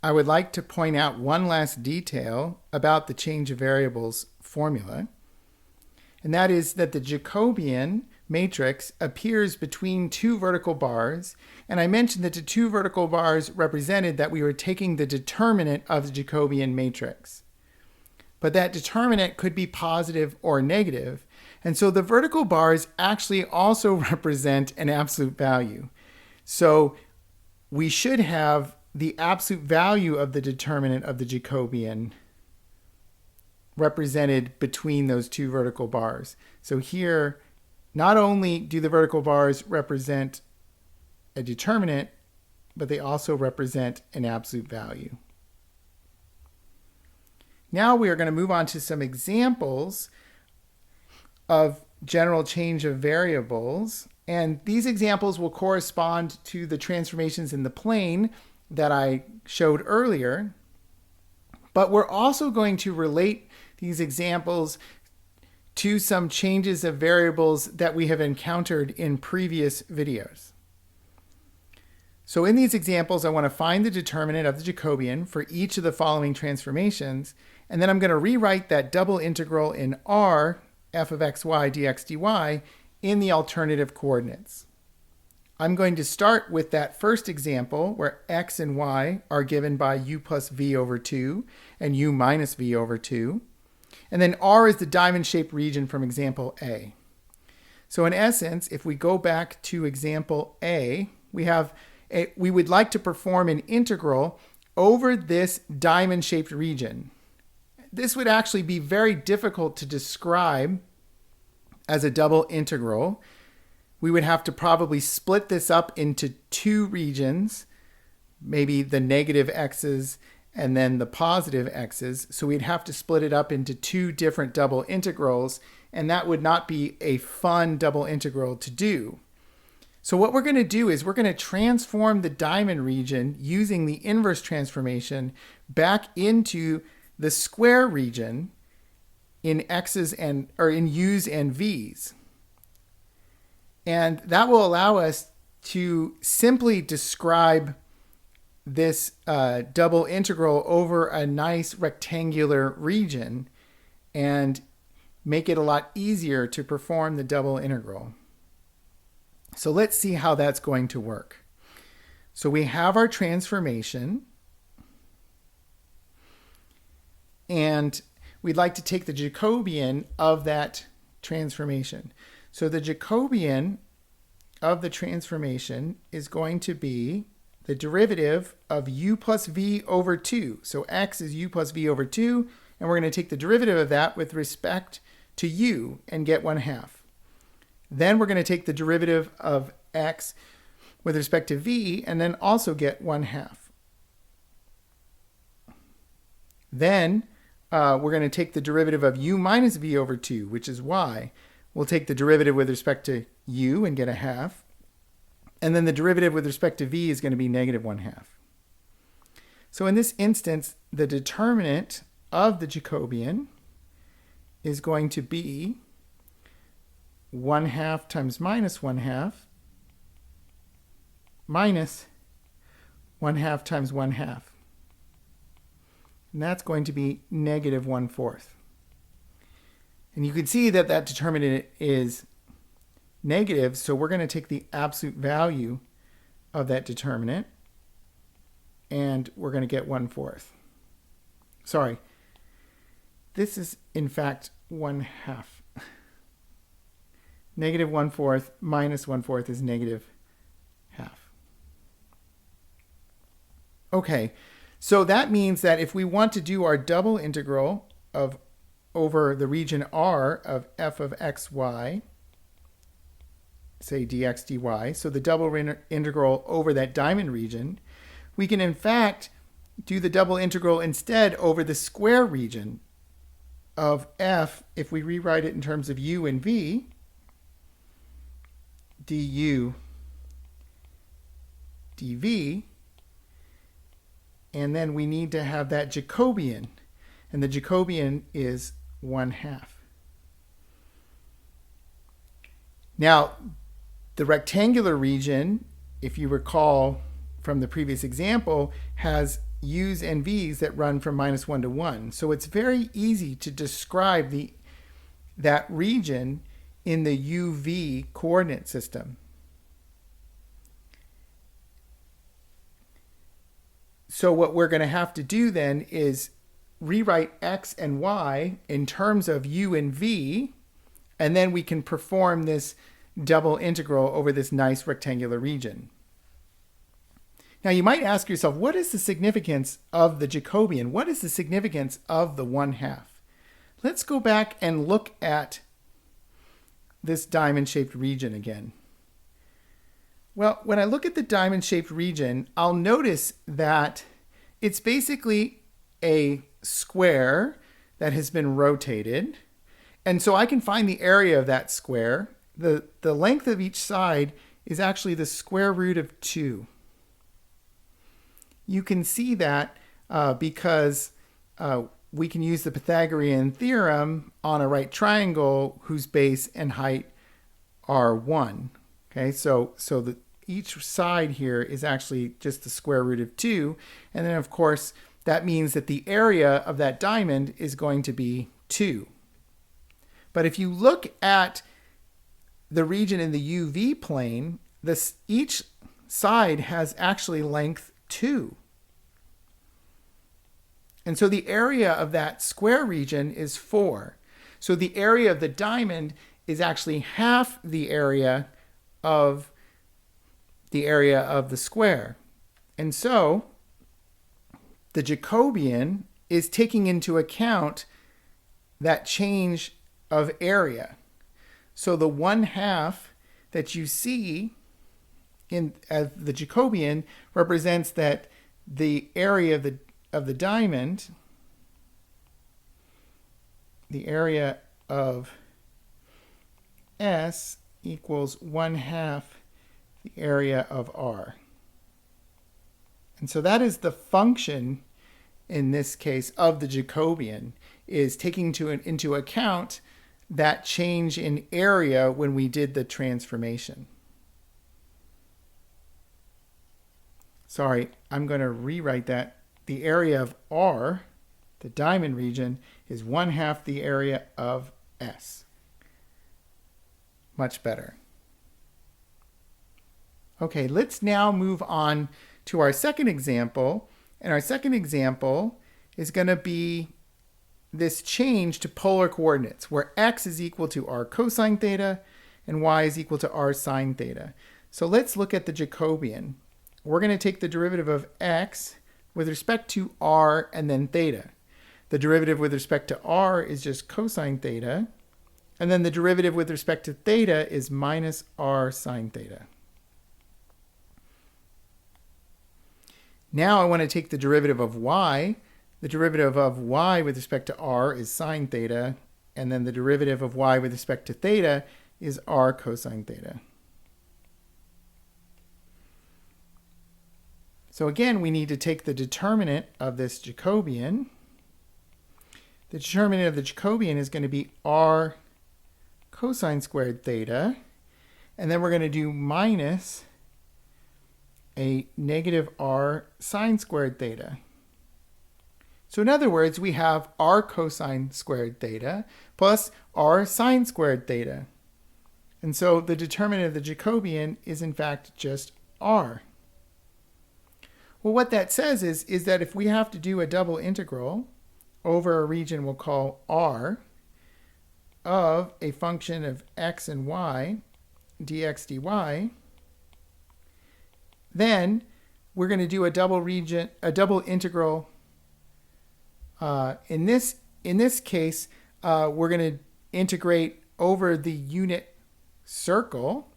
I would like to point out one last detail about the change of variables formula, and that is that the Jacobian matrix appears between two vertical bars, and I mentioned that the two vertical bars represented that we were taking the determinant of the Jacobian matrix. But that determinant could be positive or negative, and so the vertical bars actually also represent an absolute value. So we should have the absolute value of the determinant of the Jacobian represented between those two vertical bars. So here, not only do the vertical bars represent a determinant, but they also represent an absolute value. Now we are going to move on to some examples of general change of variables. And these examples will correspond to the transformations in the plane that I showed earlier. But we're also going to relate these examples to some changes of variables that we have encountered in previous videos. So in these examples, I want to find the determinant of the Jacobian for each of the following transformations, and then I'm going to rewrite that double integral in R, f of xy dx dy, in the alternative coordinates. I'm going to start with that first example where x and y are given by u plus v over 2 and u minus v over 2. And then R is the diamond-shaped region from example A. So in essence, if we go back to example A, we would like to perform an integral over this diamond-shaped region. This would actually be very difficult to describe as a double integral. We would have to probably split this up into two regions, maybe the negative x's and then the positive x's. So we'd have to split it up into two different double integrals, and that would not be a fun double integral to do. So what we're going to do is we're going to transform the diamond region using the inverse transformation back into the square region in x's or in u's and v's. And that will allow us to simply describe this double integral over a nice rectangular region and make it a lot easier to perform the double integral. So let's see how that's going to work. So we have our transformation, and we'd like to take the Jacobian of that transformation. So the Jacobian of the transformation is going to be the derivative of u plus v over 2. So x is u plus v over 2, and we're going to take the derivative of that with respect to u and get 1/2. Then we're going to take the derivative of x with respect to v and then also get 1/2. Then we're going to take the derivative of u minus v over 2, which is y. We'll take the derivative with respect to u and get 1/2. And then the derivative with respect to v is going to be negative 1/2. So in this instance, the determinant of the Jacobian is going to be 1/2 times minus 1/2 minus 1/2 times 1/2. And that's going to be negative 1/4. And you can see that that determinant is negative, so we're going to take the absolute value of that determinant, and we're going to get 1/4. Sorry, this is in fact 1/2. Negative 1/4 minus 1/4 is negative 1/2. Okay, so that means that if we want to do our double integral of over the region R of f of xy, say dx dy, so the double integral over that diamond region, we can in fact do the double integral instead over the square region of f, if we rewrite it in terms of u and v, du dv, and then we need to have that Jacobian, and the Jacobian is 1/2. Now, the rectangular region, if you recall from the previous example has u's and v's that run from -1 to 1. So it's very easy to describe that region in the UV coordinate system. So what we're going to have to do then is rewrite x and y in terms of u and v, and then we can perform this double integral over this nice rectangular region. Now you might ask yourself, what is the significance of the Jacobian? What is the significance of the 1/2? Let's go back and look at this diamond-shaped region again. Well, when I look at the diamond-shaped region, I'll notice that it's basically a square that has been rotated. And so I can find the area of that square. The length of each side is actually the square root of 2. You can see that because we can use the Pythagorean theorem on a right triangle whose base and height are 1. Okay, so each side here is actually just the square root of 2. And then, of course, that means that the area of that diamond is going to be 2. But if you look at the region in the UV plane, each side has actually length 2. And so the area of that square region is 4. So the area of the diamond is actually half the area of the square. And so the Jacobian is taking into account that change of area. So the 1/2 that you see in the Jacobian represents that the area of the diamond, the area of S equals 1/2 the area of R. And so that is the function in this case of the Jacobian, is taking into account that change in area when we did the transformation. Sorry, I'm going to rewrite that. The area of R, the diamond region, is 1/2 the area of S. Much better. Okay, let's now move on to our second example. And our second example is going to be this change to polar coordinates, where x is equal to r cosine theta and y is equal to r sine theta. So let's look at the Jacobian. We're going to take the derivative of x with respect to r and then theta. The derivative with respect to r is just cosine theta, and then the derivative with respect to theta is minus r sine theta. Now I want to take the derivative of y. The derivative of y with respect to r is sine theta, and then the derivative of y with respect to theta is r cosine theta. So again, we need to take the determinant of this Jacobian. The determinant of the Jacobian is going to be r cosine squared theta, and then we're going to do minus a negative r sine squared theta. So in other words, we have r cosine squared theta plus r sine squared theta. And so the determinant of the Jacobian is in fact just r. Well, what that says is that if we have to do a double integral over a region we'll call R of a function of x and y, dx dy, then we're going to do a double integral. In this case, we're going to integrate over the unit circle,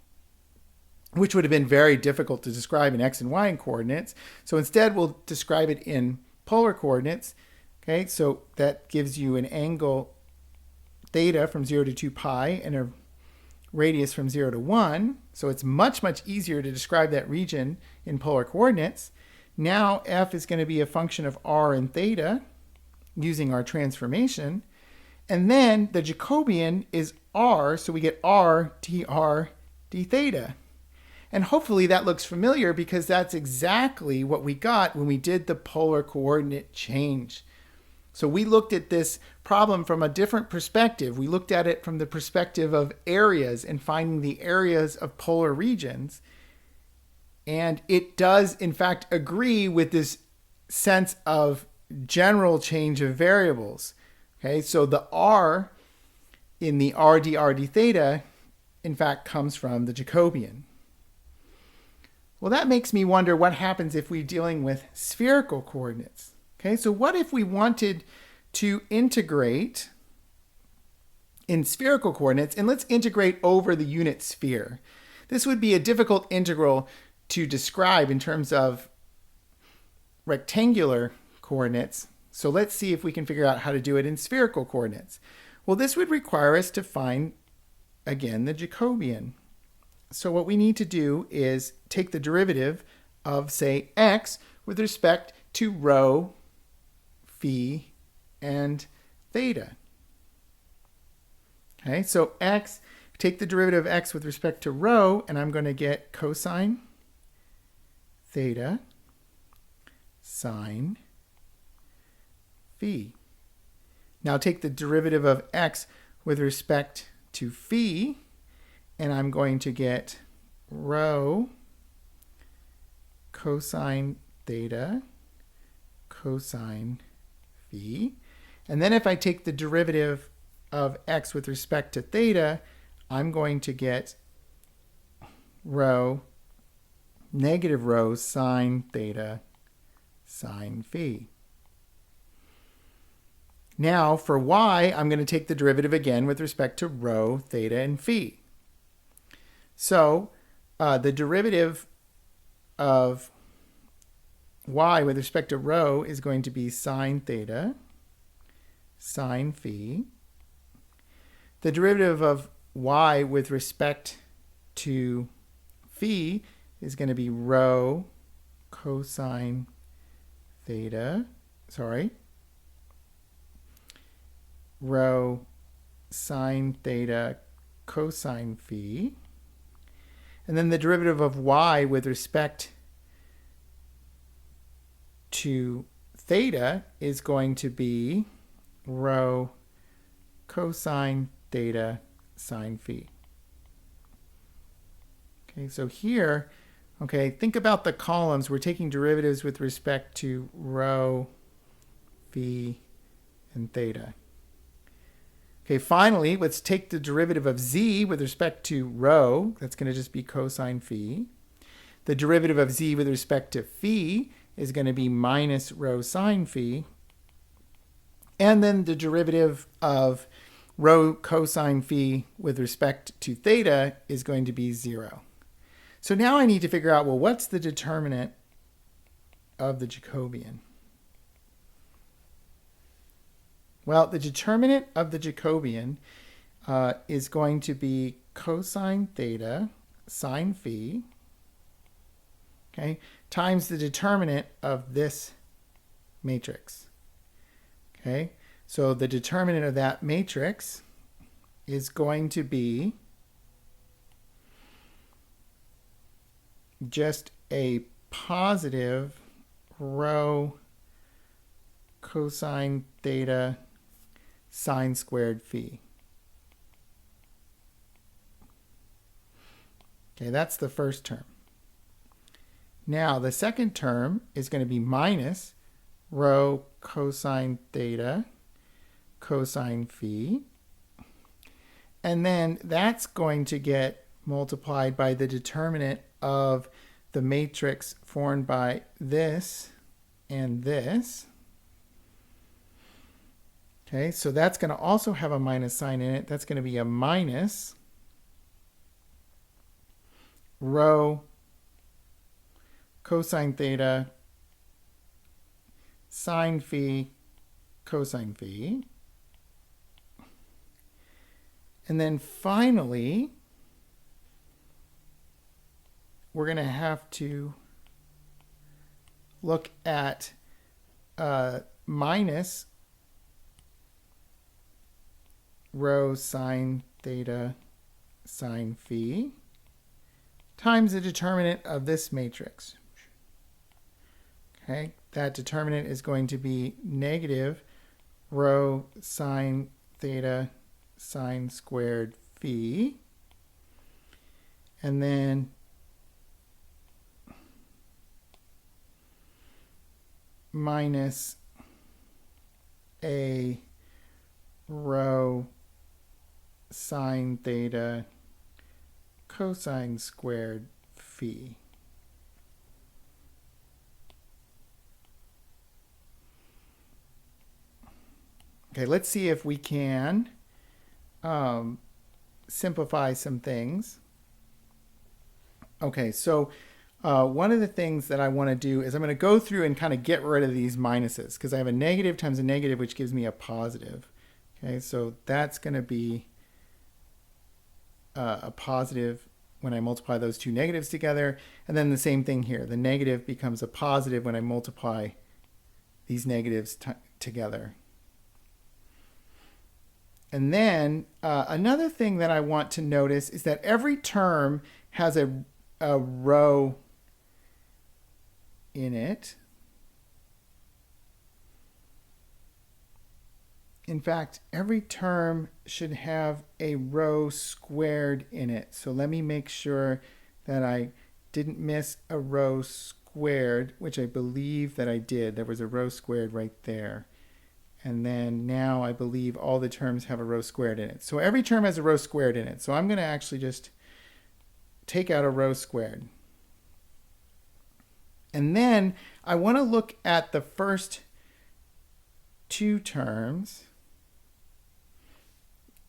which would have been very difficult to describe in x and y coordinates. So instead, we'll describe it in polar coordinates. Okay, so that gives you an angle theta from 0 to 2 pi and a radius from 0 to 1. So it's much, much easier to describe that region in polar coordinates. Now f is going to be a function of r and theta using our transformation. And then the Jacobian is r, so we get r dr d theta. And hopefully that looks familiar because that's exactly what we got when we did the polar coordinate change. So we looked at this problem from a different perspective. We looked at it from the perspective of areas and finding the areas of polar regions. And it does, in fact, agree with this sense of general change of variables. Okay, so the r in the r d theta, in fact, comes from the Jacobian. Well, that makes me wonder what happens if we're dealing with spherical coordinates. Okay, so what if we wanted to integrate in spherical coordinates, and let's integrate over the unit sphere. This would be a difficult integral to describe in terms of rectangular coordinates. So let's see if we can figure out how to do it in spherical coordinates. Well, this would require us to find, again, the Jacobian. So what we need to do is take the derivative of, say, x with respect to rho, phi, and theta. Okay, so x, take the derivative of x with respect to rho, and I'm going to get cosine theta sine phi. Now take the derivative of x with respect to phi, and I'm going to get rho cosine theta cosine phi. And then if I take the derivative of x with respect to theta, I'm going to get rho, negative rho sine theta sine phi. Now for y, I'm going to take the derivative again with respect to rho, theta, and phi. So the derivative of y with respect to rho is going to be sine theta sine phi. The derivative of y with respect to phi is going to be rho cosine theta, rho sine theta cosine phi. And then the derivative of y with respect to theta is going to be rho cosine theta sine phi. Okay, so here, okay, think about the columns. We're taking derivatives with respect to rho, phi, and theta. Okay, finally, let's take the derivative of z with respect to rho. That's going to just be cosine phi. The derivative of z with respect to phi is going to be minus rho sine phi. And then the derivative of rho cosine phi with respect to theta is going to be 0. So now I need to figure out, well, what's the determinant of the Jacobian? Well, the determinant of the Jacobian is going to be cosine theta sine phi, okay, times the determinant of this matrix. Okay, so the determinant of that matrix is going to be just a positive rho cosine theta sine squared phi. Okay, that's the first term. Now the second term is going to be minus rho cosine theta cosine phi. And then that's going to get multiplied by the determinant of the matrix formed by this and this. Okay, so that's going to also have a minus sign in it. That's going to be a minus rho cosine theta sine phi cosine phi. And then finally, we're going to have to look at minus rho sine theta sine phi times the determinant of this matrix. Okay, that determinant is going to be negative rho sine theta sine squared phi. And then minus a rho sine theta cosine squared phi. Okay, let's see if we can simplify some things. Okay, so one of the things that I want to do is I'm going to go through and kind of get rid of these minuses because I have a negative times a negative, which gives me a positive. Okay, so that's going to be a positive when I multiply those two negatives together. And then the same thing here. The negative becomes a positive when I multiply these negatives together. And then another thing that I want to notice is that every term has a row in it. In fact, every term should have a row squared in it. So let me make sure that I didn't miss a row squared, which I believe that I did. There was a row squared right there. And then now I believe all the terms have a row squared in it. So every term has a row squared in it. So I'm going to actually just take out a row squared. And then I want to look at the first two terms.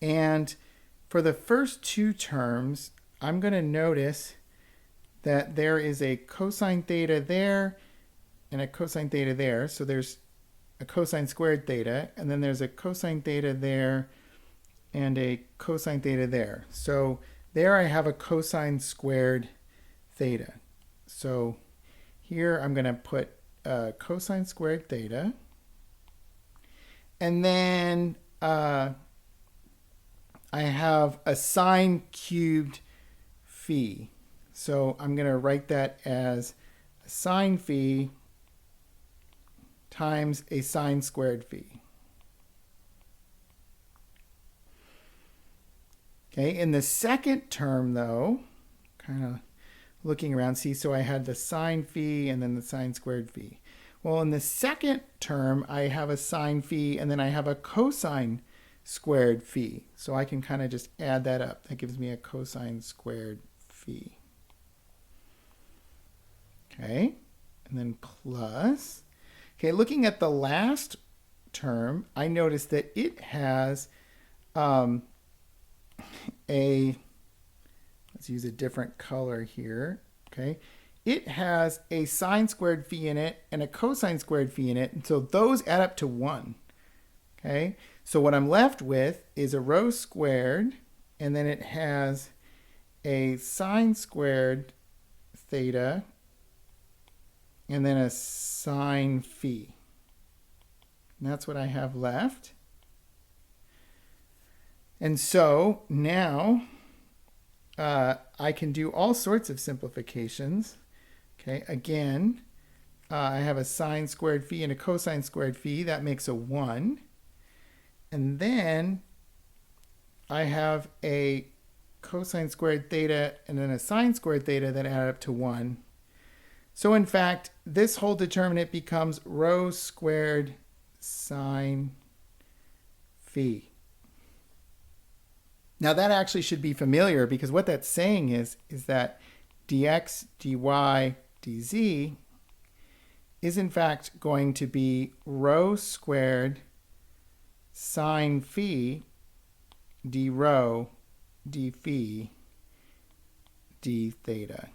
And for the first two terms, I'm going to notice that there is a cosine theta there and a cosine theta there. So there's a cosine squared theta, and then there's a cosine theta there and a cosine theta there. So there I have a cosine squared theta. So here I'm going to put cosine squared theta. And then I have a sine cubed phi. So I'm going to write that as a sine phi times a sine squared phi. Okay, in the second term though, kind of looking around, see, so I had the sine phi and then the sine squared phi. Well, in the second term, I have a sine phi and then I have a cosine squared phi. So I can kind of just add that up. That gives me a cosine squared phi. Okay, and then plus. Okay, looking at the last term, I noticed that it has let's use a different color here. Okay, it has a sine squared phi in it and a cosine squared phi in it, and so those add up to 1. Okay, so what I'm left with is a row squared, and then it has a sine squared theta and then a sine phi. And that's what I have left. And so now I can do all sorts of simplifications. Okay, again, I have a sine squared phi and a cosine squared phi. That makes a 1. And then I have a cosine squared theta and then a sine squared theta that add up to 1. So in fact, this whole determinant becomes rho squared sine phi. Now that actually should be familiar because what that's saying is that dx, dy, dz is in fact going to be rho squared sine phi d rho d phi d theta.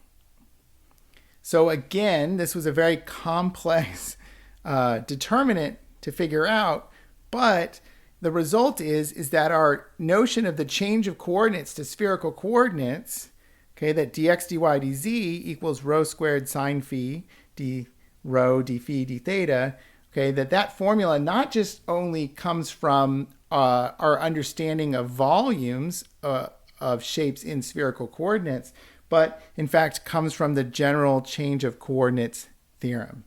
So again, this was a very complex determinant to figure out, but the result is that our notion of the change of coordinates to spherical coordinates, okay, that dx, dy, dz equals rho squared sine phi d rho d phi d theta, okay, that formula not just only comes from our understanding of volumes of shapes in spherical coordinates, but in fact comes from the general change of coordinates theorem.